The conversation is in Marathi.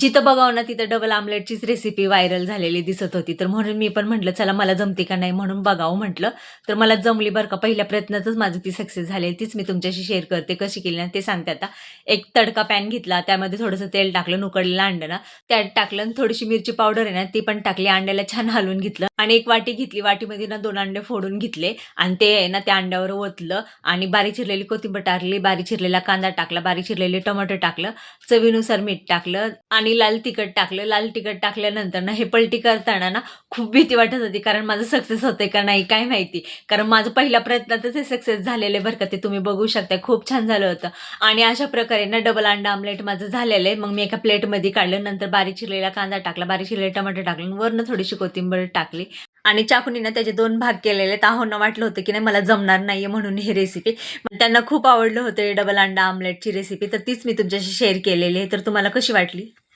जिथं बघावं ना तिथं डबल आमलेटचीच रेसिपी व्हायरल झालेली दिसत होती. तर म्हणून मी पण म्हटलं चला मला जमते का नाही म्हणून बघावं म्हटलं. तर मला जमली बरं का. पहिल्या प्रयत्नातच माझी ती सक्सेस झाली. तीच मी तुमच्याशी शेअर करते. कशी केली ना ते सांगते आता. एक तडका पॅन घेतला. त्यामध्ये थोडंसं तेल टाकलं, उकडलेलं अंडं ना त्यात टाकलं आणि थोडीशी मिरची पावडर आहे ना ती पण टाकली. अंड्याला छान हलवून घेतलं आणि एक वाटी घेतली. वाटीमध्ये ना 2 अंडे फोडून घेतले आणि ते आहे ना त्या अंड्यावर ओतलं आणि बारीक चिरलेली कोथिंबीर टाकली, बारीक चिरलेला कांदा टाकला, बारीक चिरलेले टोमॅटो टाकलं, चवीनुसार मीठ टाकलं आणि लाल तिखट टाकलं. लाल तिखट टाकल्यानंतर ना हे पलटी करताना ना खूप भीती वाटत होती. कारण माझं सक्सेस होतंय का नाही काय माहिती. कारण माझं पहिल्या प्रयत्नातच हे सक्सेस झालेलं आहे बरं का. ते तुम्ही बघू शकता. खूप छान झालं होतं आणि अशा प्रकारे ना डबल अंडा आमलेट माझं झालेलं आहे. मग मी एका प्लेटमध्ये काढलं. नंतर बारीक चिरलेला कांदा टाकला, बारीक चिरलेले टोमॅटो टाकले आणि वरनं थोडीशी कोथिंबीर टाकली आणि चाकूनी ना त्याचे 2 भाग केलेले आहेत. आहोंना वाटलं होतं की नाही मला जमणार नाहीये म्हणून ही रेसिपी. त्यांना खूप आवडलं होतं डबल अंडा आमलेटची रेसिपी. तर तीच मी तुमच्याशी शेअर केलेली आहे. तर तुम्हाला कशी वाटली?